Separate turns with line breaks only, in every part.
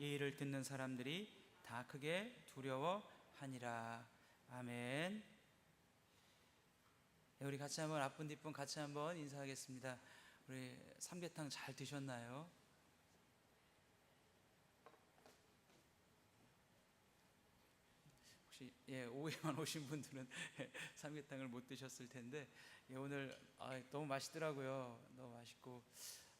이 일을 듣는 사람들이 다 크게 두려워하니라. 아멘. 우리 같이 한번 앞분 뒷분 같이 한번 인사하겠습니다. 우리 삼계탕 잘 드셨나요? 혹시 오후에만 오신 분들은 삼계탕을 못 드셨을 텐데 오늘 너무 맛있더라고요. 너무 맛있고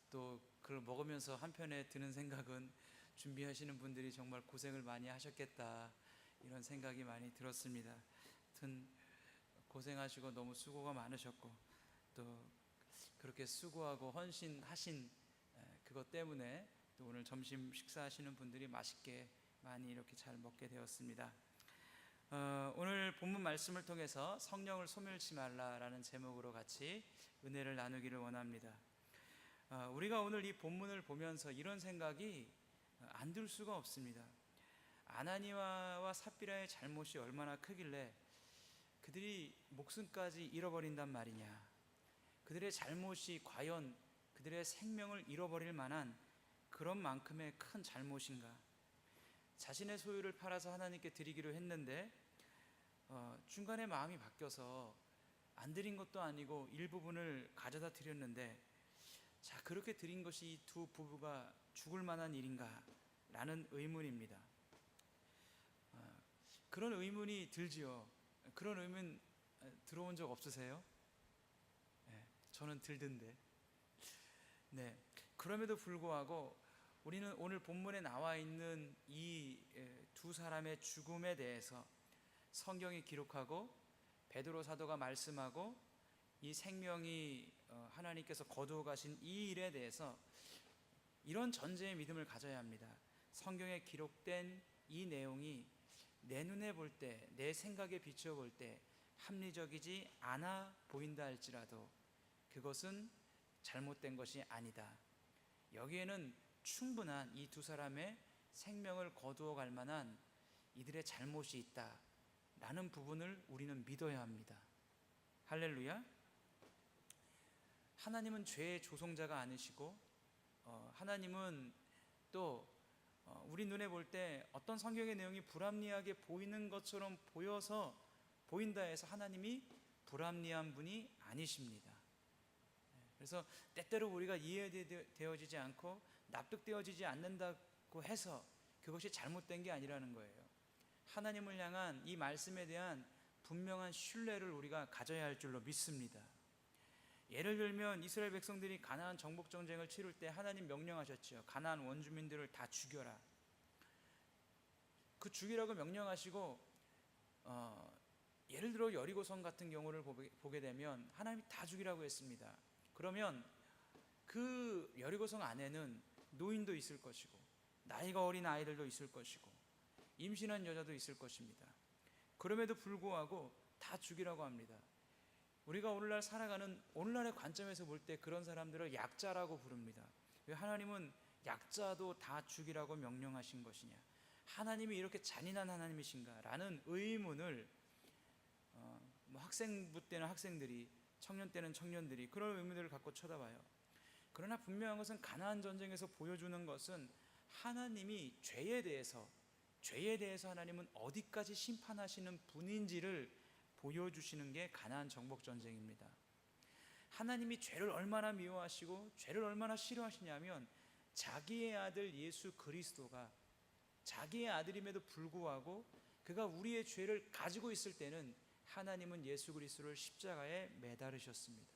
또 그걸 먹으면서 한편에 드는 생각은 준비하시는 분들이 정말 고생을 많이 하셨겠다, 이런 생각이 많이 들었습니다. 하여튼 고생하시고 너무 수고가 많으셨고 또 그렇게 수고하고 헌신하신 그것 때문에 또 오늘 점심 식사하시는 분들이 맛있게 많이 이렇게 잘 먹게 되었습니다. 오늘 본문 말씀을 통해서 성령을 소멸치 말라라는 제목으로 같이 은혜를 나누기를 원합니다. 우리가 오늘 이 본문을 보면서 이런 생각이 안 들 수가 없습니다. 아나니아와 삽비라의 잘못이 얼마나 크길래 그들이 목숨까지 잃어버린단 말이냐, 그들의 잘못이 과연 그들의 생명을 잃어버릴 만한 그런 만큼의 큰 잘못인가. 자신의 소유를 팔아서 하나님께 드리기로 했는데 중간에 마음이 바뀌어서 안 드린 것도 아니고 일부분을 가져다 드렸는데, 자, 그렇게 드린 것이 이 두 부부가 죽을 만한 일인가 라는 의문입니다. 그런 의문이 들지요. 그런 의문 들어온 적 없으세요? 네, 저는 들던데. 네, 그럼에도 불구하고 우리는 오늘 본문에 나와 있는 이 두 사람의 죽음에 대해서 성경이 기록하고 베드로 사도가 말씀하고 이 생명이 하나님께서 거두어 가신 이 일에 대해서 이런 전제의 믿음을 가져야 합니다. 성경에 기록된 이 내용이 내 눈에 볼 때, 내 생각에 비추어 볼 때 합리적이지 않아 보인다 할지라도 그것은 잘못된 것이 아니다. 여기에는 충분한 이 두 사람의 생명을 거두어 갈 만한 이들의 잘못이 있다 라는 부분을 우리는 믿어야 합니다. 할렐루야. 하나님은 죄의 조성자가 아니시고 하나님은 또 우리 눈에 볼 때 어떤 성경의 내용이 불합리하게 보이는 것처럼 보인다 해서 하나님이 불합리한 분이 아니십니다. 그래서 때때로 우리가 이해되어지지 않고 납득되어지지 않는다고 해서 그것이 잘못된 게 아니라는 거예요. 하나님을 향한 이 말씀에 대한 분명한 신뢰를 우리가 가져야 할 줄로 믿습니다. 예를 들면 이스라엘 백성들이 가나안 정복 전쟁을 치를 때 하나님 명령하셨죠. 가나안 원주민들을 다 죽여라. 그 죽이라고 명령하시고 예를 들어 여리고성 같은 경우를 보게 되면 하나님이 다 죽이라고 했습니다. 그러면 그 여리고성 안에는 노인도 있을 것이고 나이가 어린 아이들도 있을 것이고 임신한 여자도 있을 것입니다. 그럼에도 불구하고 다 죽이라고 합니다. 우리가 오늘날 살아가는 오늘날의 관점에서 볼 때 그런 사람들을 약자라고 부릅니다. 왜 하나님은 약자도 다 죽이라고 명령하신 것이냐, 하나님이 이렇게 잔인한 하나님이신가 라는 의문을 학생부 때는 학생들이, 청년 때는 청년들이 그런 의문들을 갖고 쳐다봐요. 그러나 분명한 것은 가나안 전쟁에서 보여주는 것은 하나님이 죄에 대해서 하나님은 어디까지 심판하시는 분인지를 보여주시는 게 가나안 정복 전쟁입니다. 하나님이 죄를 얼마나 미워하시고 죄를 얼마나 싫어하시냐면 자기의 아들 예수 그리스도가 자기의 아들임에도 불구하고 그가 우리의 죄를 가지고 있을 때는 하나님은 예수 그리스도를 십자가에 매달으셨습니다.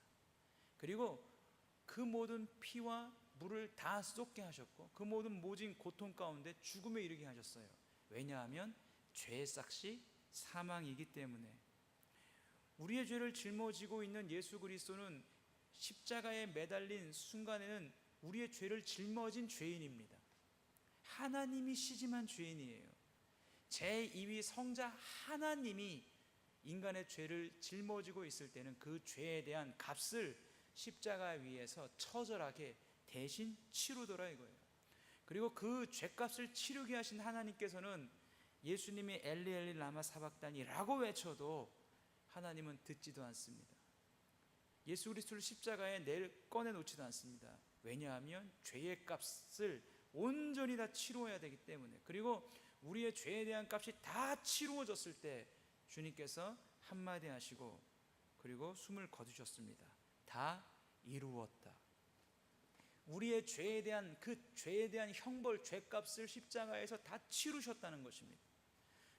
그리고 그 모든 피와 물을 다 쏟게 하셨고 그 모든 모진 고통 가운데 죽음에 이르게 하셨어요. 왜냐하면 죄의 삭시 사망이기 때문에. 우리의 죄를 짊어지고 있는 예수 그리스도는 십자가에 매달린 순간에는 우리의 죄를 짊어진 죄인입니다. 하나님이 시짐한 죄인이에요. 제2위 성자 하나님이 인간의 죄를 짊어지고 있을 때는 그 죄에 대한 값을 십자가 위에서 처절하게 대신 치르더라 이거예요. 그리고 그 죄값을 치르게 하신 하나님께서는 예수님이 엘리 엘리 라마 사박다니라고 외쳐도 하나님은 듣지도 않습니다. 예수 그리스도를 십자가에 꺼내놓지도 않습니다. 왜냐하면 죄의 값을 온전히 다 치루어야 되기 때문에, 그리고 우리의 죄에 대한 값이 다 치루어졌을 때 주님께서 한마디 하시고 그리고 숨을 거두셨습니다. 다 이루었다. 우리의 죄에 대한 형벌, 죄값을 십자가에서 다 치루셨다는 것입니다.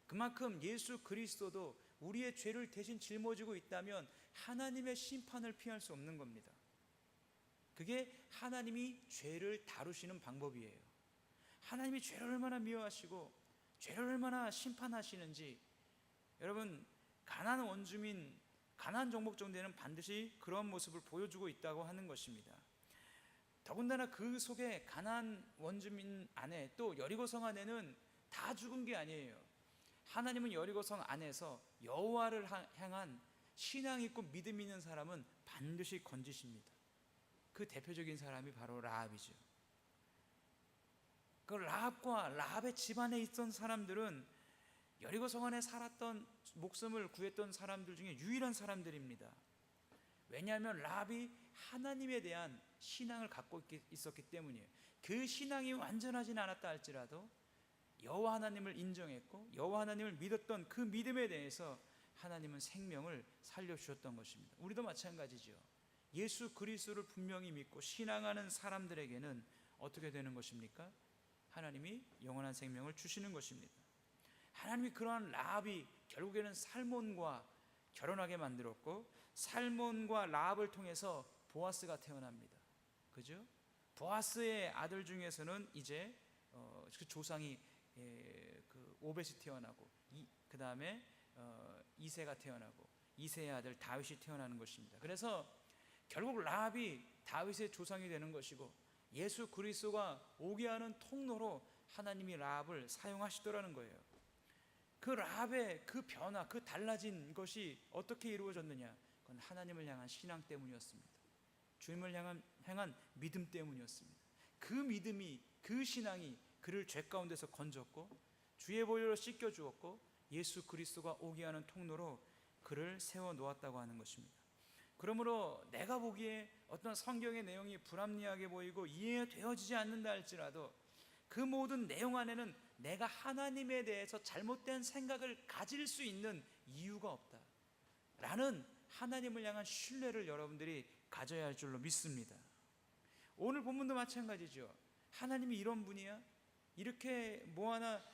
그만큼 예수 그리스도도 우리의 죄를 대신 짊어지고 있다면 하나님의 심판을 피할 수 없는 겁니다. 그게 하나님이 죄를 다루시는 방법이에요. 하나님이 죄를 얼마나 미워하시고 죄를 얼마나 심판하시는지, 여러분, 가나안 원주민, 가나안 정복 정대는 반드시 그런 모습을 보여주고 있다고 하는 것입니다. 더군다나 그 속에 가나안 원주민 안에, 또 여리고성 안에는 다 죽은 게 아니에요. 하나님은 여리고성 안에서 여호와를 향한 신앙 있고 믿음 있는 사람은 반드시 건지십니다. 그 대표적인 사람이 바로 라합이죠. 그 라합과 라합의 집안에 있던 사람들은 여리고성 안에 살았던, 목숨을 구했던 사람들 중에 유일한 사람들입니다. 왜냐하면 라합이 하나님에 대한 신앙을 갖고 있었기 때문이에요. 그 신앙이 완전하진 않았다 할지라도 여호와 하나님을 인정했고 여호와 하나님을 믿었던 그 믿음에 대해서 하나님은 생명을 살려주셨던 것입니다. 우리도 마찬가지죠. 예수 그리스도를 분명히 믿고 신앙하는 사람들에게는 어떻게 되는 것입니까? 하나님이 영원한 생명을 주시는 것입니다. 하나님이 그러한 라합이 결국에는 살몬과 결혼하게 만들었고, 살몬과 라합을 통해서 보아스가 태어납니다. 그죠? 보아스의 아들 중에서는 이제 그 조상이 그 오벳이 태어나고, 그 다음에 이새가 태어나고, 이새의 아들 다윗이 태어나는 것입니다. 그래서 결국 라합이 다윗의 조상이 되는 것이고, 예수 그리스도가 오게 하는 통로로 하나님이 라합을 사용하시더라는 거예요. 그 라합의 그 변화, 그 달라진 것이 어떻게 이루어졌느냐? 그건 하나님을 향한 신앙 때문이었습니다. 주님을 향한 믿음 때문이었습니다. 그 믿음이, 그 신앙이 그를 죄 가운데서 건졌고 주의 보혈로 씻겨 주었고 예수 그리스도가 오게 하는 통로로 그를 세워 놓았다고 하는 것입니다. 그러므로 내가 보기에 어떤 성경의 내용이 불합리하게 보이고 이해되어지지 않는다 할지라도 그 모든 내용 안에는 내가 하나님에 대해서 잘못된 생각을 가질 수 있는 이유가 없다 라는 하나님을 향한 신뢰를 여러분들이 가져야 할 줄로 믿습니다. 오늘 본문도 마찬가지죠. 하나님이 이런 분이야? 이렇게 뭐 하나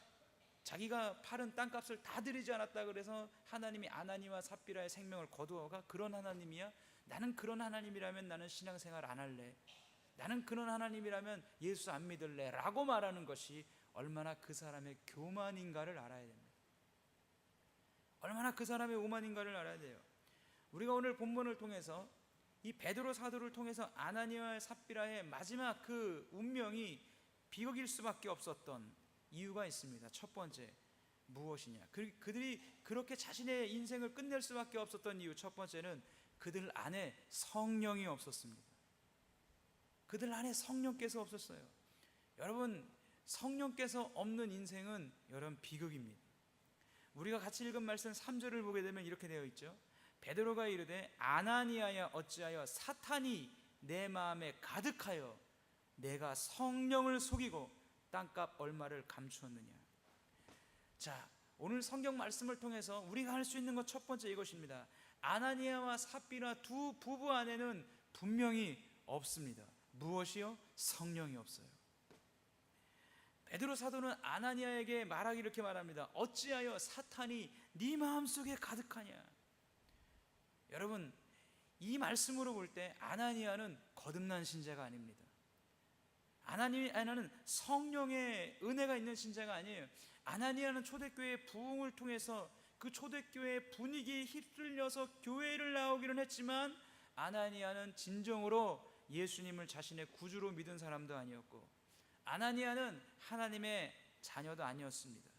자기가 팔은 땅값을 다 드리지 않았다 그래서 하나님이 아나니와 삽비라의 생명을 거두어가 그런 하나님이야? 나는 그런 하나님이라면 나는 신앙생활 안 할래, 나는 그런 하나님이라면 예수 안 믿을래 라고 말하는 것이 얼마나 그 사람의 교만인가를 알아야 됩니다. 얼마나 그 사람의 오만인가를 알아야 돼요. 우리가 오늘 본문을 통해서 이 베드로 사도를 통해서 아나니와 삽비라의 마지막 그 운명이 비극일 수밖에 없었던 이유가 있습니다. 첫 번째, 무엇이냐? 그들이 그렇게 자신의 인생을 끝낼 수밖에 없었던 이유, 첫 번째는 그들 안에 성령이 없었습니다. 그들 안에 성령께서 없었어요. 여러분, 성령께서 없는 인생은 여러분 비극입니다. 우리가 같이 읽은 말씀 3절을 보게 되면 이렇게 되어 있죠. 베드로가 이르되 아나니아야 어찌하여 사탄이 내 마음에 가득하여 내가 성령을 속이고 땅값 얼마를 감추었느냐. 자, 오늘 성경 말씀을 통해서 우리가 할 수 있는 것 첫 번째 이것입니다. 아나니아와 삽비라 두 부부 안에는 분명히 없습니다. 무엇이요? 성령이 없어요. 베드로 사도는 아나니아에게 말하기 이렇게 말합니다. 어찌하여 사탄이 네 마음속에 가득하냐. 여러분, 이 말씀으로 볼 때 아나니아는 거듭난 신자가 아닙니다. 아나니아는 성령의 은혜가 있는 신자가 아니에요. 아나니아는 초대교회의 부흥을 통해서 그 초대교회의 분위기에 휩쓸려서 교회를 나오기는 했지만 아나니아는 진정으로 예수님을 자신의 구주로 믿은 사람도 아니었고 아나니아는 하나님의 자녀도 아니었습니다.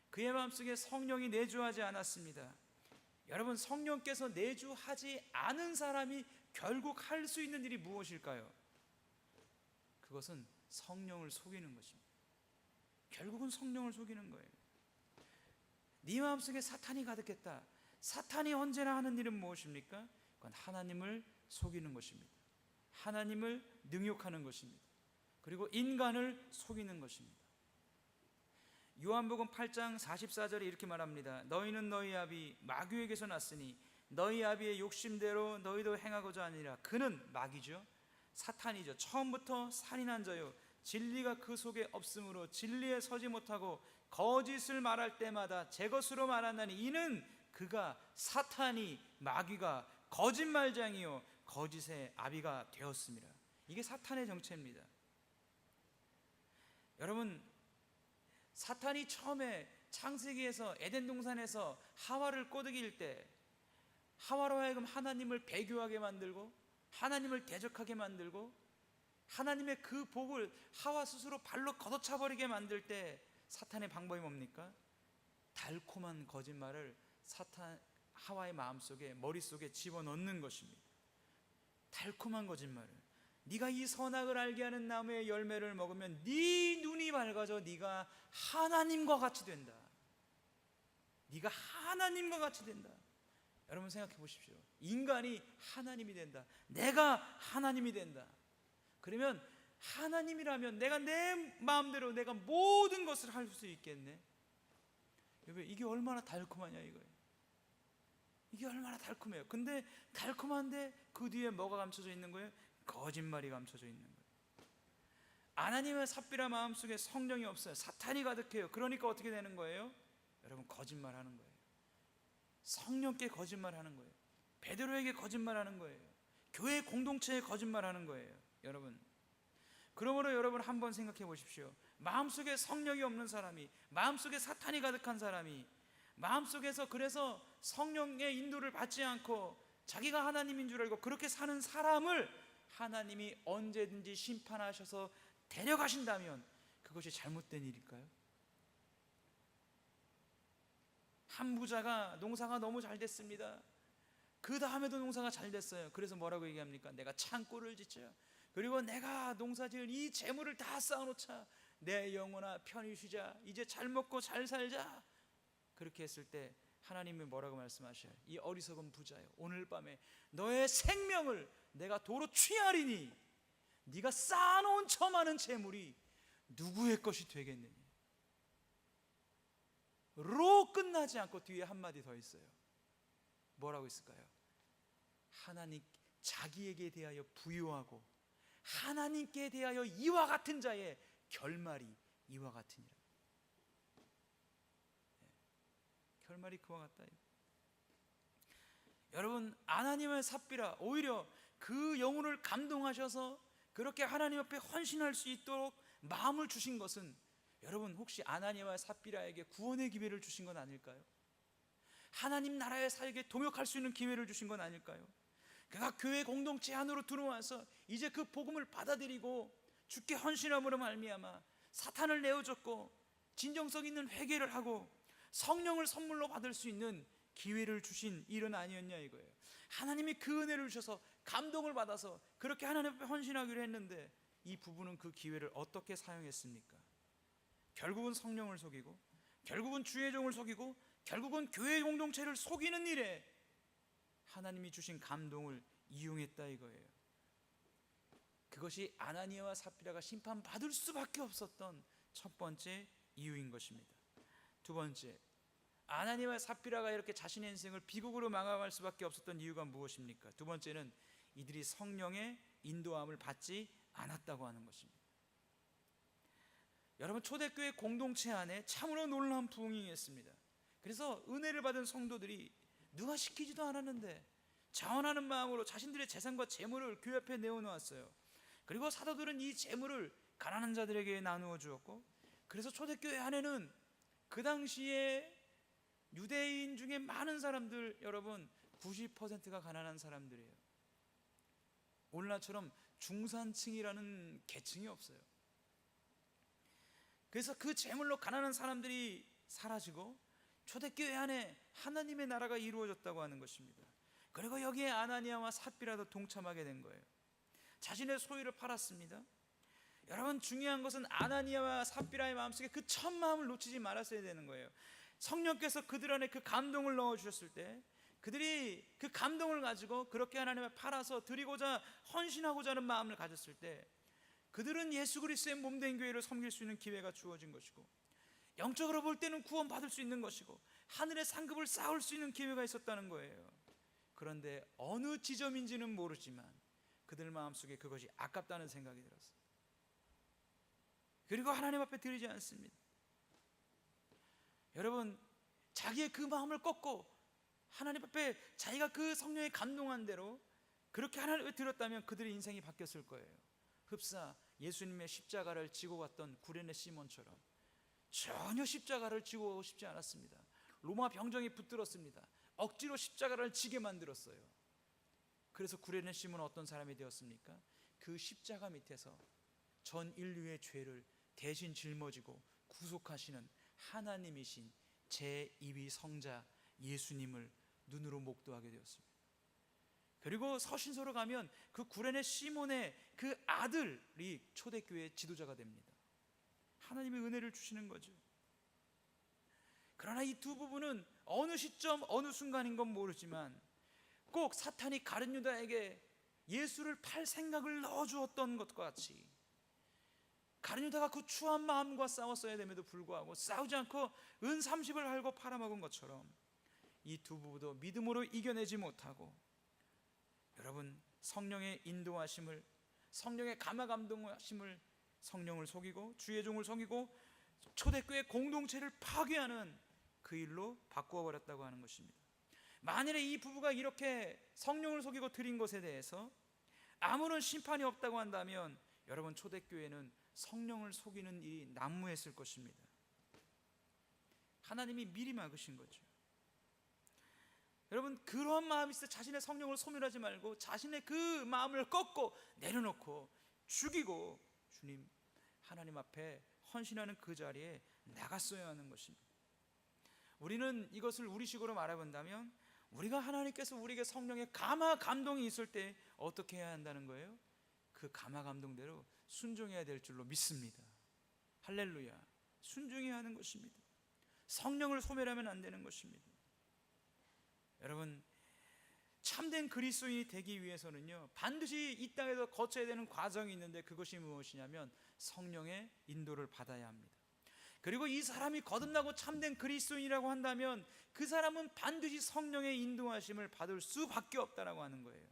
그의 마음속에 성령이 내주하지 않았습니다. 여러분, 성령께서 내주하지 않은 사람이 결국 할 수 있는 일이 무엇일까요? 그것은 성령을 속이는 것입니다. 결국은 성령을 속이는 거예요. 네 마음속에 사탄이 가득했다. 사탄이 언제나 하는 일은 무엇입니까? 그건 하나님을 속이는 것입니다. 하나님을 능욕하는 것입니다. 그리고 인간을 속이는 것입니다. 요한복음 8장 44절에 이렇게 말합니다. 너희는 너희 아비 마귀에게서 났으니 너희 아비의 욕심대로 너희도 행하고자 하니라. 그는 마귀죠, 사탄이죠. 처음부터 살인한 자요, 진리가 그 속에 없으므로 진리에 서지 못하고 거짓을 말할 때마다 제 것으로 말하나니 이는 그가 사탄이 마귀가 거짓말장이요 거짓의 아비가 되었습니다. 이게 사탄의 정체입니다. 여러분, 사탄이 처음에 창세기에서 에덴 동산에서 하와를 꼬드길 때 하와로 하여금 하나님을 배교하게 만들고 하나님을 대적하게 만들고 하나님의 그 복을 하와 스스로 발로 걷어차버리게 만들 때 사탄의 방법이 뭡니까? 달콤한 거짓말을 하와의 마음속에, 머릿속에 집어넣는 것입니다. 달콤한 거짓말을. 네가 이 선악을 알게 하는 나무의 열매를 먹으면 네 눈이 밝아져 네가 하나님과 같이 된다. 네가 하나님과 같이 된다. 여러분 생각해 보십시오. 인간이 하나님이 된다. 내가 하나님이 된다. 그러면 하나님이라면 내가 내 마음대로 내가 모든 것을 할 수 있겠네. 이게 얼마나 달콤하냐 이거예요. 이게 얼마나 달콤해요. 근데 달콤한데 그 뒤에 뭐가 감춰져 있는 거예요? 거짓말이 감춰져 있는 거예요. 아나니와 삽비라 마음속에 성령이 없어요. 사탄이 가득해요. 그러니까 어떻게 되는 거예요? 여러분, 거짓말하는 거예요. 성령께 거짓말하는 거예요. 베드로에게 거짓말하는 거예요. 교회 공동체에 거짓말하는 거예요. 여러분, 그러므로 여러분 한번 생각해 보십시오. 마음속에 성령이 없는 사람이, 마음속에 사탄이 가득한 사람이, 마음속에서 그래서 성령의 인도를 받지 않고 자기가 하나님인 줄 알고 그렇게 사는 사람을 하나님이 언제든지 심판하셔서 데려가신다면 그것이 잘못된 일일까요? 한 부자가 농사가 너무 잘 됐습니다. 그 다음에도 농사가 잘 됐어요. 그래서 뭐라고 얘기합니까? 내가 창고를 짓자. 그리고 내가 농사지을 이 재물을 다 쌓아놓자. 내 영혼아 편히 쉬자. 이제 잘 먹고 잘 살자. 그렇게 했을 때 하나님이 뭐라고 말씀하셔요? 이 어리석은 부자요, 오늘 밤에 너의 생명을 내가 도로 취하리니 네가 쌓아놓은 저 많은 재물이 누구의 것이 되겠느냐. 로 끝나지 않고 뒤에 한마디 더 있어요. 뭐라고 있을까요? 하나님, 자기에게 대하여 부유하고 하나님께 대하여 이와 같은 자의 결말이 이와 같으니라. 결말이 그와 같다. 여러분, 아나니와 삽비라 오히려 그 영혼을 감동하셔서 그렇게 하나님 앞에 헌신할 수 있도록 마음을 주신 것은, 여러분 혹시 아나니와 삽비라에게 구원의 기회를 주신 건 아닐까요? 하나님 나라에 살게 동역할 수 있는 기회를 주신 건 아닐까요? 그가 교회 공동체 안으로 들어와서 이제 그 복음을 받아들이고 주께 헌신함으로 말미암아 사탄을 내어줬고 진정성 있는 회개를 하고 성령을 선물로 받을 수 있는 기회를 주신 일은 아니었냐 이거예요. 하나님이 그 은혜를 주셔서 감동을 받아서 그렇게 하나님 앞에 헌신하기로 했는데 이 부부는 그 기회를 어떻게 사용했습니까? 결국은 성령을 속이고, 결국은 주의 종을 속이고, 결국은 교회 공동체를 속이는 일에 하나님이 주신 감동을 이용했다 이거예요. 그것이 아나니아와 삽비라가 심판받을 수밖에 없었던 첫 번째 이유인 것입니다. 두 번째, 아나니아와 삽비라가 이렇게 자신의 인생을 비극으로 망할 수밖에 없었던 이유가 무엇입니까? 두 번째는 이들이 성령의 인도함을 받지 않았다고 하는 것입니다. 여러분, 초대교회 공동체 안에 참으로 놀라운 부흥이 있습니다. 그래서 은혜를 받은 성도들이 누가 시키지도 않았는데 자원하는 마음으로 자신들의 재산과 재물을 교회 앞에 내어놓았어요. 그리고 사도들은 이 재물을 가난한 자들에게 나누어 주었고, 그래서 초대교회 안에는 그 당시에 유대인 중에 많은 사람들, 여러분 90%가 가난한 사람들이에요. 오늘날처럼 중산층이라는 계층이 없어요. 그래서 그 재물로 가난한 사람들이 사라지고 초대교회 안에 하나님의 나라가 이루어졌다고 하는 것입니다. 그리고 여기에 아나니아와 삽비라도 동참하게 된 거예요. 자신의 소유를 팔았습니다. 여러분, 중요한 것은 아나니아와 삽비라의 마음속에 그 첫 마음을 놓치지 말았어야 되는 거예요. 성령께서 그들 안에 그 감동을 넣어주셨을 때 그들이 그 감동을 가지고 그렇게 하나님을 팔아서 드리고자 헌신하고자 하는 마음을 가졌을 때 그들은 예수 그리스도의 몸된 교회를 섬길 수 있는 기회가 주어진 것이고, 영적으로 볼 때는 구원받을 수 있는 것이고, 하늘의 상급을 쌓을 수 있는 기회가 있었다는 거예요. 그런데 어느 지점인지는 모르지만 그들 마음속에 그것이 아깝다는 생각이 들었어요. 그리고 하나님 앞에 드리지 않습니다. 여러분, 자기의 그 마음을 꺾고 하나님 앞에 자기가 그 성령에 감동한 대로 그렇게 하나님 앞에 드렸다면 그들의 인생이 바뀌었을 거예요. 흡사 예수님의 십자가를 지고 갔던 구레네 시몬처럼 전혀 십자가를 지고 가고 싶지 않았습니다. 로마 병정이 붙들었습니다. 억지로 십자가를 지게 만들었어요. 그래서 구레네 시몬은 어떤 사람이 되었습니까? 그 십자가 밑에서 전 인류의 죄를 대신 짊어지고 구속하시는 하나님이신 제2위 성자 예수님을 눈으로 목도하게 되었습니다. 그리고 서신서로 가면 그 구레네 시몬의 그 아들이 초대교회의 지도자가 됩니다. 하나님의 은혜를 주시는 거죠. 그러나 이 두 부부는 어느 시점 어느 순간인 건 모르지만 꼭 사탄이 가룟 유다에게 예수를 팔 생각을 넣어주었던 것과 같이 가룟 유다가 그 추한 마음과 싸웠어야 됨에도 불구하고 싸우지 않고 은 30을 할고 팔아먹은 것처럼 이 두 부부도 믿음으로 이겨내지 못하고, 여러분, 성령의 인도하심을, 성령의 감화감동하심을, 성령을 속이고 주의 종을 속이고 초대교회 공동체를 파괴하는 그 일로 바꾸어 버렸다고 하는 것입니다. 만일에 이 부부가 이렇게 성령을 속이고 드린 것에 대해서 아무런 심판이 없다고 한다면 여러분, 초대교회는 성령을 속이는 일이 난무했을 것입니다. 하나님이 미리 막으신 거죠. 여러분, 그러한 마음이 있어 자신의 성령을 소멸하지 말고 자신의 그 마음을 꺾고 내려놓고 죽이고 주님 하나님 앞에 헌신하는 그 자리에 나갔어야 하는 것입니다. 우리는 이것을 우리식으로 말해본다면 우리가 하나님께서 우리에게 성령의 감화 감동이 있을 때 어떻게 해야 한다는 거예요? 그 감화 감동대로 순종해야 될 줄로 믿습니다. 할렐루야. 순종해야 하는 것입니다. 성령을 소멸하면 안 되는 것입니다. 여러분, 참된 그리스도인이 되기 위해서는요 반드시 이 땅에서 거쳐야 되는 과정이 있는데 그것이 무엇이냐면 성령의 인도를 받아야 합니다. 그리고 이 사람이 거듭나고 참된 그리스도인이라고 한다면 그 사람은 반드시 성령의 인도하심을 받을 수밖에 없다라고 하는 거예요.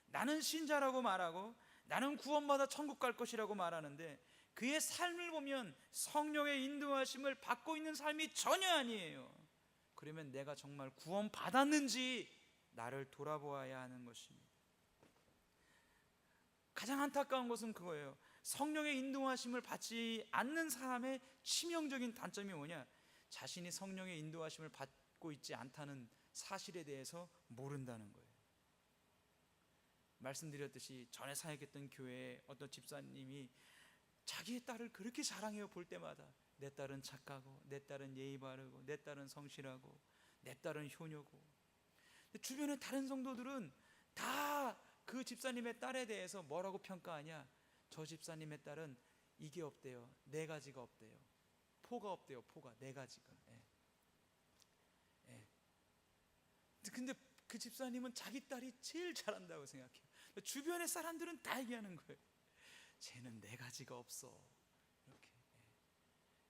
나는 신자라고 말하고 나는 구원받아 천국 갈 것이라고 말하는데 그의 삶을 보면 성령의 인도하심을 받고 있는 삶이 전혀 아니에요. 그러면 내가 정말 구원받았는지 나를 돌아보아야 하는 것입니다. 가장 안타까운 것은 그거예요. 성령의 인도하심을 받지 않는 사람의 치명적인 단점이 뭐냐? 자신이 성령의 인도하심을 받고 있지 않다는 사실에 대해서 모른다는 거예요. 말씀드렸듯이 전에 사역했던 교회에 어떤 집사님이 자기의 딸을 그렇게 자랑해요. 볼 때마다 내 딸은 착하고 내 딸은 예의 바르고 내 딸은 성실하고 내 딸은 효녀고. 주변의 다른 성도들은 다 그 집사님의 딸에 대해서 뭐라고 평가하냐? 저 집사님의 딸은 이게 없대요. 네 가지가 없대요. 포가 없대요. 포가 네 가지가. 예. 근데 그 집사님은 자기 딸이 제일 잘한다고 생각해요. 주변의 사람들은 다 얘기하는 거예요. 쟤는 네 가지가 없어. 이렇게.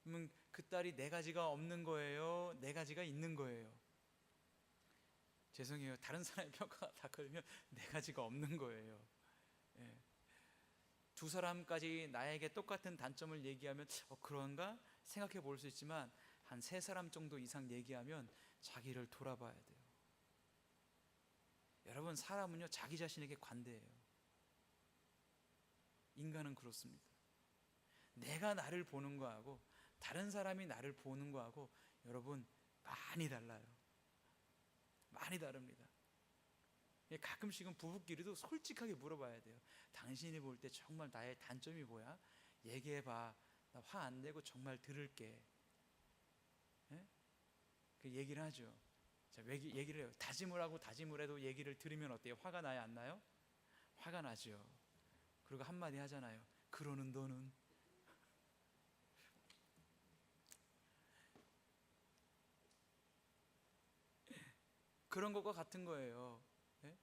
그러면 그 딸이 네 가지가 없는 거예요? 네 가지가 있는 거예요? 죄송해요. 다른 사람의 평가가 다 그러면 네 가지가 없는 거예요. 예. 두 사람까지 나에게 똑같은 단점을 얘기하면 그런가 생각해 볼 수 있지만 한 세 사람 정도 이상 얘기하면 자기를 돌아봐야 돼요. 여러분, 사람은요 자기 자신에게 관대해요. 인간은 그렇습니다. 내가 나를 보는 거하고 다른 사람이 나를 보는 거하고 여러분 많이 달라요. 많이 다릅니다. 가끔씩은 부부끼리도 솔직하게 물어봐야 돼요. 당신이 볼 때 정말 나의 단점이 뭐야? 얘기해봐. 나 화 안 내고 정말 들을게. 예? 그 얘기를 하죠. 자, 얘기를 해요. 다짐을 하고 다짐을 해도 얘기를 들으면 어때요? 화가 나요? 안 나요? 화가 나죠. 그리고 한마디 하잖아요. 그러는 너는? 그런 것과 같은 거예요. 예?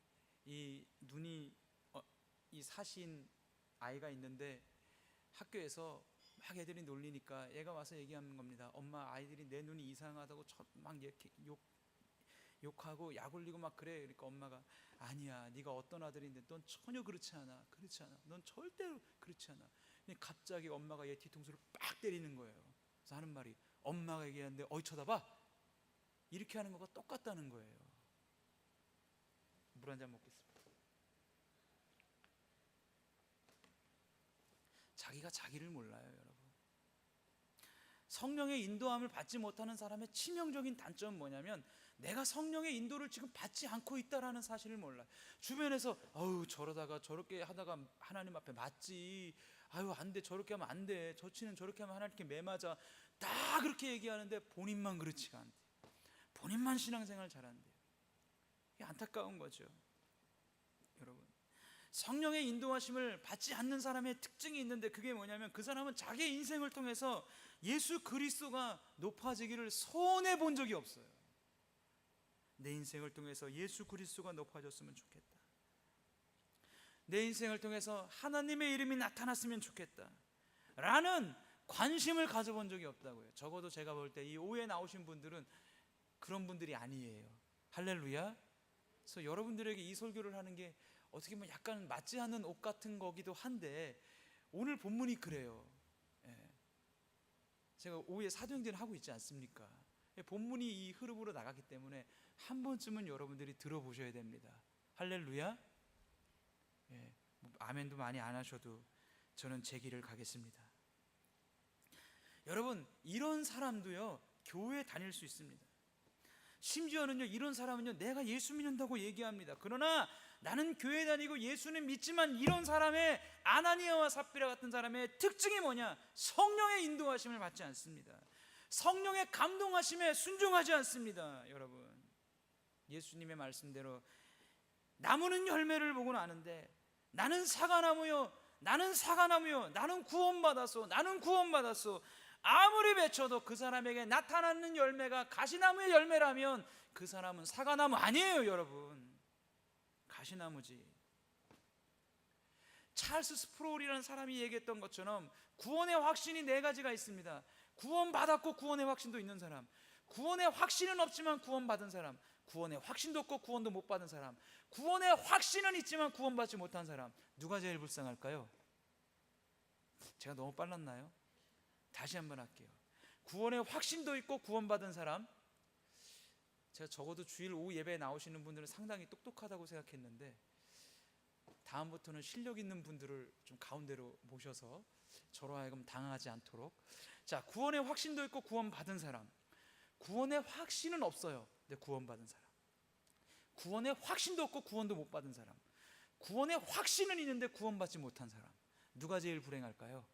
이 눈이 이 사신 아이가 있는데 학교에서 막 애들이 놀리니까 얘가 와서 얘기하는 겁니다. 엄마, 아이들이 내 눈이 이상하다고 막 이렇게 욕하고 약 올리고 막 그래. 그러니까 엄마가 아니야, 네가 어떤 아들인데 넌 전혀 그렇지 않아. 넌 절대로 그렇지 않아. 근데 갑자기 엄마가 얘 뒤통수를 빡 때리는 거예요. 그래서 하는 말이, 엄마가 얘기하는데 어이 쳐다봐, 이렇게 하는 거가 똑같다는 거예요. 물 한 잔 먹겠습니다. 자기가 자기를 몰라요, 여러분. 성령의 인도함을 받지 못하는 사람의 치명적인 단점은 뭐냐면, 내가 성령의 인도를 지금 받지 않고 있다라는 사실을 몰라요. 주변에서 아유 저러다가 저렇게 하다가 하나님 앞에 맞지, 아유 안 돼, 저렇게 하면 안 돼, 저치는 저렇게 하면 하나님께 매맞아, 다 그렇게 얘기하는데 본인만 그렇지가 않대요. 본인만 신앙생활 잘한대요. 이게 안타까운 거죠, 여러분. 성령의 인도하심을 받지 않는 사람의 특징이 있는데, 그게 뭐냐면 그 사람은 자기의 인생을 통해서 예수 그리스도가 높아지기를 손해 본 적이 없어요. 내 인생을 통해서 예수 그리스도가 높아졌으면 좋겠다, 내 인생을 통해서 하나님의 이름이 나타났으면 좋겠다 라는 관심을 가져본 적이 없다고요. 적어도 제가 볼 때 이 오후에 나오신 분들은 그런 분들이 아니에요. 할렐루야. 그래서 여러분들에게 이 설교를 하는 게 어떻게 보면 약간 맞지 않는 옷 같은 거기도 한데, 오늘 본문이 그래요. 제가 오후에 사도행전을 하고 있지 않습니까? 본문이 이 흐름으로 나가기 때문에 한 번쯤은 여러분들이 들어보셔야 됩니다. 할렐루야. 아멘도 많이 안 하셔도 저는 제 길을 가겠습니다. 여러분, 이런 사람도요 교회에 다닐 수 있습니다. 심지어는요, 이런 사람은요 내가 예수 믿는다고 얘기합니다. 그러나 나는 교회 다니고 예수는 믿지만, 이런 사람의, 아나니아와 삽비라 같은 사람의 특징이 뭐냐? 성령의 인도하심을 받지 않습니다. 성령의 감동하심에 순종하지 않습니다. 여러분, 예수님의 말씀대로 나무는 열매를 보고는 아는데, 나는 사과나무요, 나는 사과나무요, 나는 구원받았소, 나는 구원받았소, 아무리 외쳐도 그 사람에게 나타나는 열매가 가시나무의 열매라면 그 사람은 사과나무 아니에요, 여러분. 가시나무지. 찰스 스프롤이라는 사람이 얘기했던 것처럼 구원의 확신이 네 가지가 있습니다. 구원받았고 구원의 확신도 있는 사람, 구원의 확신은 없지만 구원받은 사람, 구원의 확신도 없고 구원도 못 받은 사람, 구원의 확신은 있지만 구원받지 못한 사람. 누가 제일 불쌍할까요? 제가 너무 빨랐나요? 다시 한번 할게요. 구원의 확신도 있고 구원받은 사람. 제가 적어도 주일 오후 예배에 나오시는 분들은 상당히 똑똑하다고 생각했는데, 다음부터는 실력 있는 분들을 좀 가운데로 모셔서 저로 하여금 당하지 않도록. 자, 구원의 확신도 있고 구원받은 사람. 구원의 확신은 없어요. 근데 구원받은 사람. 구원의 확신도 없고 구원도 못 받은 사람. 구원의 확신은 있는데 구원받지 못한 사람. 누가 제일 불행할까요?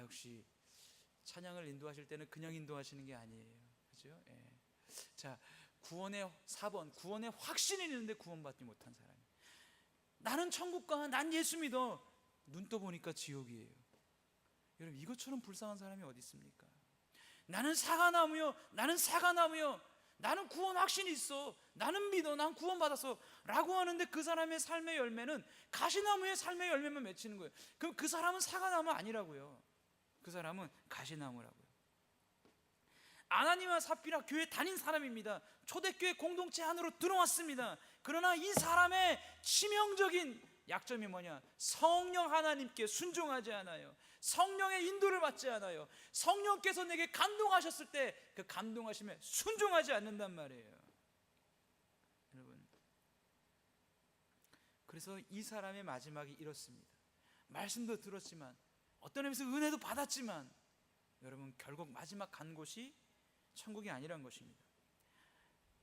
역시 찬양을 인도하실 때는 그냥 인도하시는 게 아니에요. 그죠? 자, 구원의 4번, 구원의 확신이 있는데 구원받지 못한 사람. 나는 천국 가, 난 예수 믿어. 눈 떠보니까 지옥이에요. 여러분, 이것처럼 불쌍한 사람이 어디 있습니까? 나는 사과나무요, 나는 사과나무요, 나는 구원 확신이 있어, 나는 믿어, 난 구원받았어 라고 하는데, 그 사람의 삶의 열매는 가시나무의 삶의 열매만 맺히는 거예요. 그럼 그 사람은 사과나무 아니라고요. 그 사람은 가시나무라고요. 아나니와 삽비라 교회 다닌 사람입니다. 초대교회 공동체 안으로 들어왔습니다. 그러나 이 사람의 치명적인 약점이 뭐냐? 성령 하나님께 순종하지 않아요. 성령의 인도를 받지 않아요. 성령께서 내게 감동하셨을 때 그 감동하심에 순종하지 않는단 말이에요. 여러분, 그래서 이 사람의 마지막이 이렇습니다. 말씀도 들었지만, 어떤 의미에서 은혜도 받았지만, 여러분 결국 마지막 간 곳이 천국이 아니란 것입니다.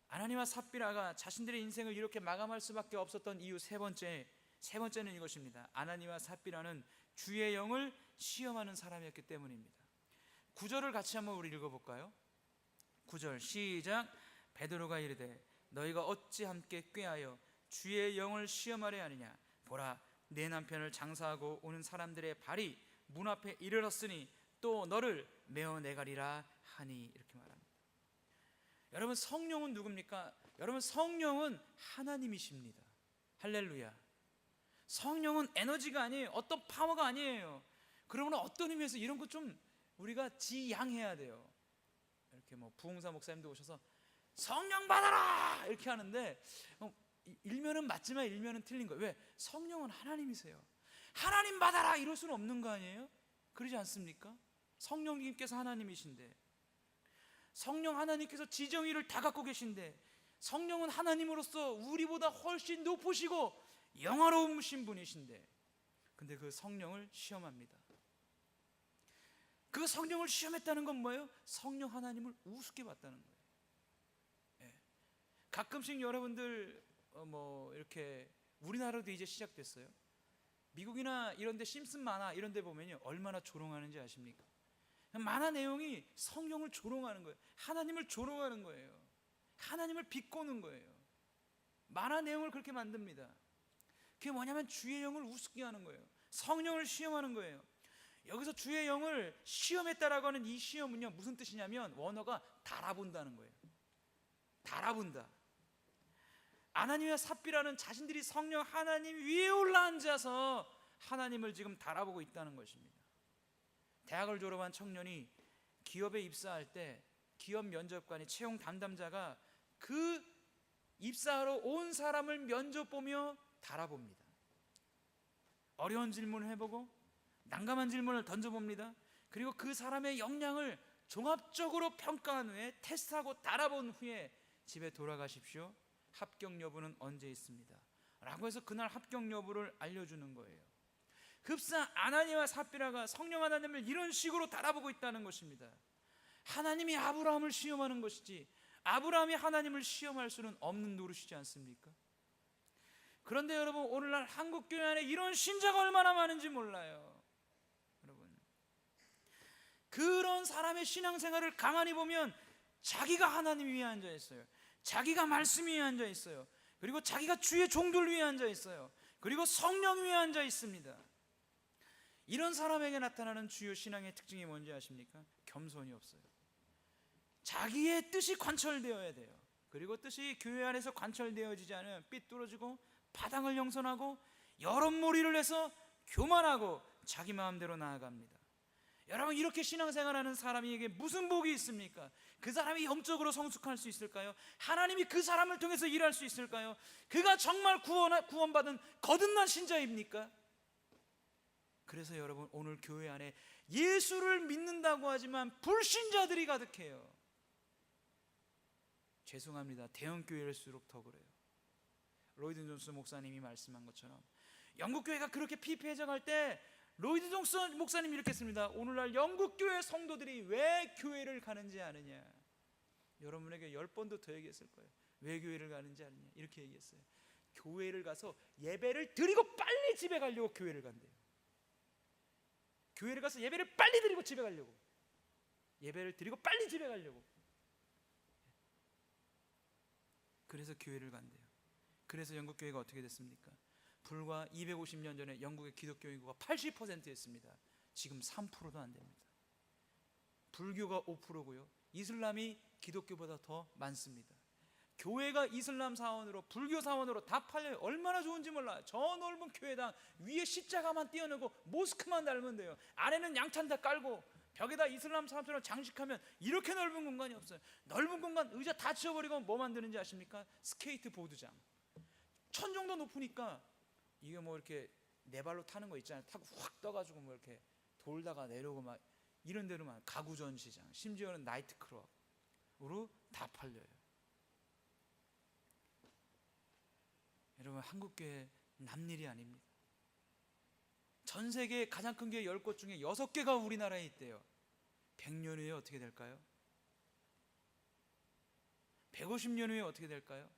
아나니와 삽비라가 자신들의 인생을 이렇게 마감할 수밖에 없었던 이유 세 번째는 이것입니다. 아나니와 삽비라는 주의 영을 시험하는 사람이었기 때문입니다. 9절을 같이 한번 우리 읽어볼까요? 9절 시작. 베드로가 이르되 너희가 어찌 함께 꾀하여 주의 영을 시험하려 하느냐? 보라, 내 남편을 장사하고 오는 사람들의 발이 문 앞에 이르렀으니 또 너를 메어 내가리라 하니. 이렇게 말합니다. 여러분, 성령은 누굽니까? 여러분, 성령은 하나님이십니다. 할렐루야. 성령은 에너지가 아니에요. 어떤 파워가 아니에요. 그러면 어떤 의미에서 이런 것 좀 우리가 지양해야 돼요. 이렇게 뭐 부흥사 목사님도 오셔서 성령 받아라 이렇게 하는데 일면은 맞지만 일면은 틀린 거예요. 왜? 성령은 하나님이세요. 하나님 받아라 이럴 수는 없는 거 아니에요? 그러지 않습니까? 성령님께서 하나님이신데, 성령 하나님께서 지정의를 다 갖고 계신데, 성령은 하나님으로서 우리보다 훨씬 높으시고 영화로우신 분이신데, 근데 그 성령을 시험합니다. 그 성령을 시험했다는 건 뭐예요? 성령 하나님을 우습게 봤다는 거예요. 가끔씩 여러분들 뭐 이렇게 우리나라도 이제 시작됐어요. 미국이나 이런데 심슨 만화 이런데 보면요 얼마나 조롱하는지 아십니까? 만화 내용이 성령을 조롱하는 거예요. 하나님을 조롱하는 거예요. 하나님을 비꼬는 거예요. 만화 내용을 그렇게 만듭니다. 그게 뭐냐면 주의 영을 우습게 하는 거예요. 성령을 시험하는 거예요. 여기서 주의 영을 시험했다라고 하는 이 시험은요 무슨 뜻이냐면 원어가 달아본다는 거예요. 달아본다. 아나니와 삽비라는 자신들이 성령 하나님 위에 올라앉아서 하나님을 지금 달아보고 있다는 것입니다. 대학을 졸업한 청년이 기업에 입사할 때 기업 면접관이 채용 담당자가 그 입사하러 온 사람을 면접 보며 달아봅니다. 어려운 질문을 해보고 난감한 질문을 던져봅니다. 그리고 그 사람의 역량을 종합적으로 평가한 후에 테스트하고 달아본 후에 집에 돌아가십시오. 합격 여부는 언제 있습니다 라고 해서 그날 합격 여부를 알려주는 거예요. 급사 아나니와 삽비라가 성령 하나님을 이런 식으로 달아보고 있다는 것입니다. 하나님이 아브라함을 시험하는 것이지 아브라함이 하나님을 시험할 수는 없는 노릇이지 않습니까? 그런데 여러분 오늘날 한국교회 안에 이런 신자가 얼마나 많은지 몰라요. 여러분 그런 사람의 신앙생활을 가만히 보면 자기가 하나님 위에 앉아 있어요. 자기가 말씀 위에 앉아 있어요. 그리고 자기가 주의 종들 위에 앉아 있어요. 그리고 성령 위에 앉아 있습니다. 이런 사람에게 나타나는 주요 신앙의 특징이 뭔지 아십니까? 겸손이 없어요. 자기의 뜻이 관철되어야 돼요. 그리고 뜻이 교회 안에서 관철되어지지 않으면 삐뚤어지고 파당을 형성하고 여럿몰이를 해서 교만하고 자기 마음대로 나아갑니다. 여러분 이렇게 신앙생활하는 사람에게 무슨 복이 있습니까? 그 사람이 영적으로 성숙할 수 있을까요? 하나님이 그 사람을 통해서 일할 수 있을까요? 그가 정말 구원받은 거듭난 신자입니까? 그래서 여러분 오늘 교회 안에 예수를 믿는다고 하지만 불신자들이 가득해요. 죄송합니다. 대형교회일수록 더 그래요. 로이드 존스 목사님이 말씀한 것처럼 영국교회가 그렇게 피폐해져갈 때 로이드 존스 목사님이 이렇게 했습니다. 오늘날 영국교회 성도들이 왜 교회를 가는지 아느냐? 여러분에게 10번도 더 얘기했을 거예요. 왜 교회를 가는지 아느냐? 이렇게 얘기했어요. 교회를 가서 예배를 드리고 빨리 집에 가려고 교회를 간대요. 교회를 가서 예배를 빨리 드리고 집에 가려고. 예배를 드리고 빨리 집에 가려고. 그래서 교회를 간대요. 그래서 영국교회가 어떻게 됐습니까? 불과 250년 전에 영국의 기독교 인구가 80%였습니다. 지금 3%도 안 됩니다. 불교가 5%고요. 이슬람이 기독교보다 더 많습니다. 교회가 이슬람 사원으로 불교 사원으로 다 팔려요. 얼마나 좋은지 몰라요. 저 넓은 교회당 위에 십자가만 띄워놓고 모스크만 달면 돼요. 아래는 양찬 다 깔고 벽에다 이슬람 사람처럼 장식하면 이렇게 넓은 공간이 없어요. 넓은 공간 의자 다 치워버리고 뭐 만드는지 아십니까? 스케이트보드장. 천 정도 높으니까 이게 뭐 이렇게 네 발로 타는 거 있잖아요. 타고 확 떠가지고 뭐 이렇게 돌다가 내려오고 막 이런 데로만 가구 전시장, 심지어는 나이트클럽으로 다 팔려요. 여러분 한국교회 남일이 아닙니다. 전 세계 가장 큰 교회 10곳 중에 6개가 우리나라에 있대요. 100년 후에 어떻게 될까요? 150년 후에 어떻게 될까요?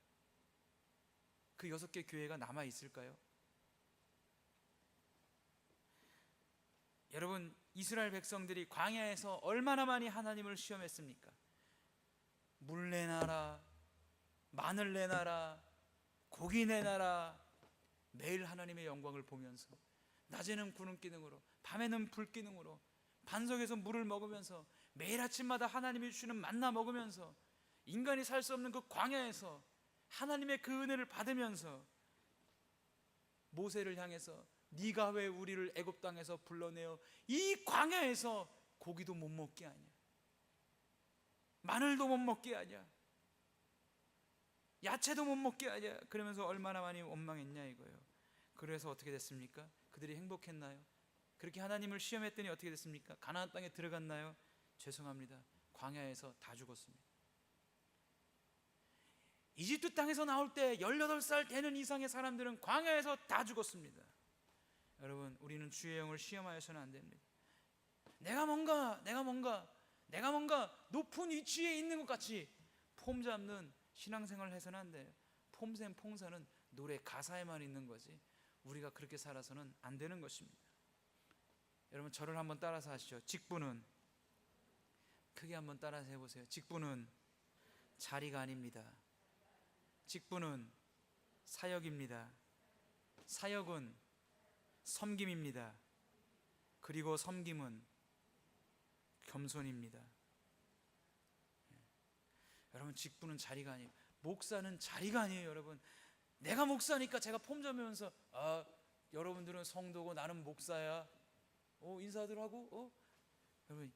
그 6개 교회가 남아 있을까요? 여러분 이스라엘 백성들이 광야에서 얼마나 많이 하나님을 시험했습니까? 물 내놔라, 마늘 내놔라, 고기 내놔라. 매일 하나님의 영광을 보면서 낮에는 구름 기능으로 밤에는 불 기능으로 반석에서 물을 먹으면서 매일 아침마다 하나님이 주시는 만나 먹으면서 인간이 살 수 없는 그 광야에서 하나님의 그 은혜를 받으면서 모세를 향해서 네가 왜 우리를 애굽 땅에서 불러내어 이 광야에서 고기도 못 먹게 하냐, 마늘도 못 먹게 하냐, 야채도 못 먹게 하냐, 그러면서 얼마나 많이 원망했냐 이거예요. 그래서 어떻게 됐습니까? 그들이 행복했나요? 그렇게 하나님을 시험했더니 어떻게 됐습니까? 가나안 땅에 들어갔나요? 죄송합니다. 광야에서 다 죽었습니다. 이집트 땅에서 나올 때 18살 되는 이상의 사람들은 광야에서 다 죽었습니다. 여러분, 우리는 주의 영을 시험하여서는 안 됩니다. 내가 뭔가 높은 위치에 있는 것 같이 폼 잡는 신앙생활을 해서는 안 돼요. 폼샘 풍선은 노래 가사에만 있는 거지 우리가 그렇게 살아서는 안 되는 것입니다. 여러분, 저를 한번 따라서 하시죠. 직분은, 크게 한번 따라서 해보세요. 직분은 자리가 아닙니다. 직분은 사역입니다. 사역은 섬김입니다. 그리고 섬김은 겸손입니다. 여러분, 직분은 자리가 아니에요. 목사는 자리가 아니에요. 여러분, 내가 목사니까 제가 폼 잡으면서 여러분들은 성도고 나는 목사야, 인사들 하고, 여러분,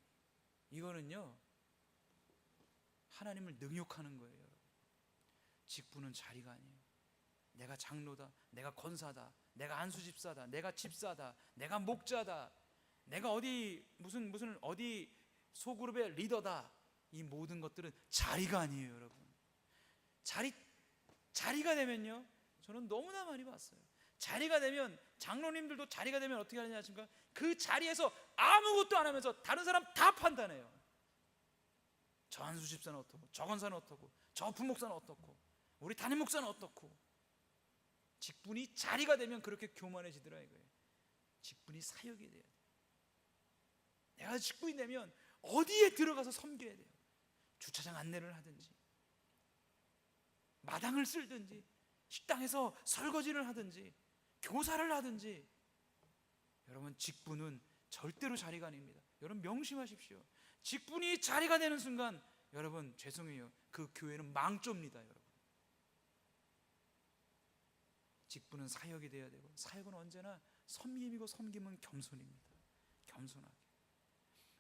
이거는요 하나님을 능욕하는 거예요. 여러분, 직분은 자리가 아니에요. 내가 장로다, 내가 권사다, 내가 안수집사다, 내가 집사다, 내가 목자다, 내가 무슨 어디 소그룹의 리더다, 이 모든 것들은 자리가 아니에요. 여러분, 자리가 되면요, 저는 너무나 많이 봤어요. 자리가 되면, 장로님들도 자리가 되면 어떻게 하느냐 하십니까? 그 자리에서 아무것도 안 하면서 다른 사람 다 판단해요. 저 안수집사는 어떻고, 저 권사는 어떻고, 저 부목사는 어떻고, 우리 담임 목사는 어떻고. 직분이 자리가 되면 그렇게 교만해지더라 이거예요. 직분이 사역이 돼야 돼요. 내가 직분이 되면 어디에 들어가서 섬겨야 돼요. 주차장 안내를 하든지, 마당을 쓸든지, 식당에서 설거지를 하든지, 교사를 하든지. 여러분, 직분은 절대로 자리가 아닙니다. 여러분, 명심하십시오. 직분이 자리가 되는 순간, 여러분 죄송해요, 그 교회는 망조입니다. 여러분, 직분은 사역이 되어야 되고, 사역은 언제나 섬김이고, 섬김은 겸손입니다. 겸손하게.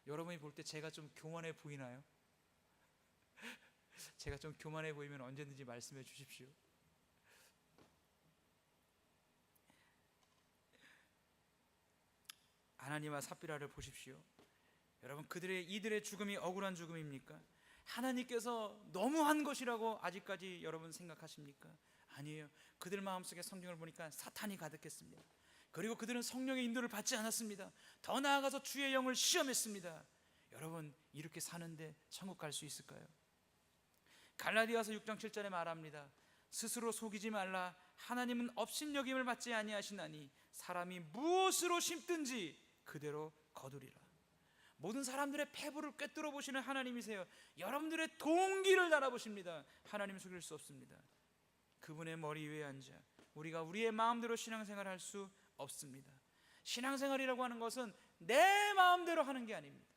여러분이 볼 때 제가 좀 교만해 보이나요? 제가 좀 교만해 보이면 언제든지 말씀해 주십시오. 아나니와 삽비라를 보십시오. 여러분, 이들의 죽음이 억울한 죽음입니까? 하나님께서 너무한 것이라고 아직까지 여러분 생각하십니까? 아니에요. 그들 마음속에 성경을 보니까 사탄이 가득했습니다. 그리고 그들은 성령의 인도를 받지 않았습니다. 더 나아가서 주의 영을 시험했습니다. 여러분, 이렇게 사는데 천국 갈 수 있을까요? 갈라디아서 6장 7절에 말합니다. 스스로 속이지 말라. 하나님은 업신여김을 받지 아니하시나니 사람이 무엇으로 심든지 그대로 거두리라. 모든 사람들의 패부를 꿰뚫어 보시는 하나님이세요. 여러분들의 동기를 달아보십니다. 하나님 속일 수 없습니다. 그분의 머리 위에 앉아 우리가 우리의 마음대로 신앙생활을 할 수 없습니다. 신앙생활이라고 하는 것은 내 마음대로 하는 게 아닙니다.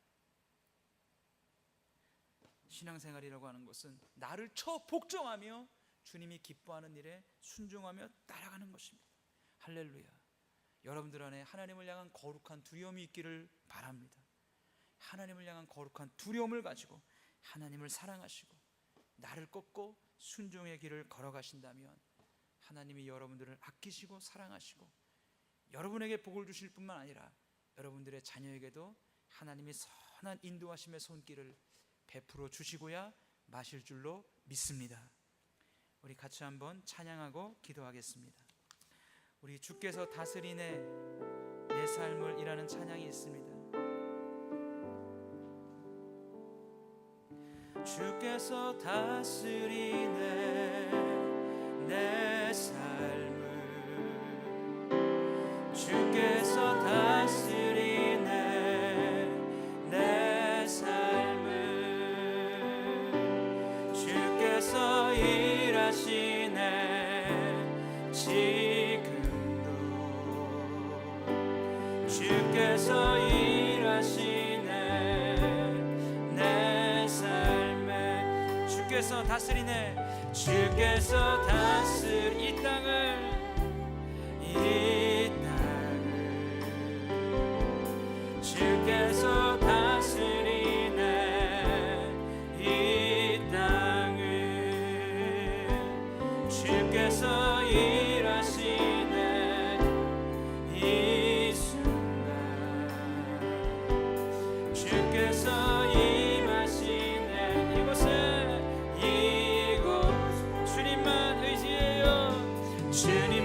신앙생활이라고 하는 것은 나를 복종하며 주님이 기뻐하는 일에 순종하며 따라가는 것입니다. 할렐루야. 여러분들 안에 하나님을 향한 거룩한 두려움이 있기를 바랍니다. 하나님을 향한 거룩한 두려움을 가지고 하나님을 사랑하시고 나를 꺾고 순종의 길을 걸어가신다면 하나님이 여러분들을 아끼시고 사랑하시고 여러분에게 복을 주실 뿐만 아니라 여러분들의 자녀에게도 하나님이 선한 인도하심의 손길을 베풀어 주시고야 마실 줄로 믿습니다. 우리 같이 한번 찬양하고 기도하겠습니다. 우리 주께서 다스리네 내 삶을 이라는 찬양이 있습니다. 주께서 다스리네 내 삶을, 주께서 다스리네 내 삶을, 주께서 일하시네 지금도, 주께서 일하시네 내 삶에, 주께서 다스리네, 주께서 다스리 이 땅을 주님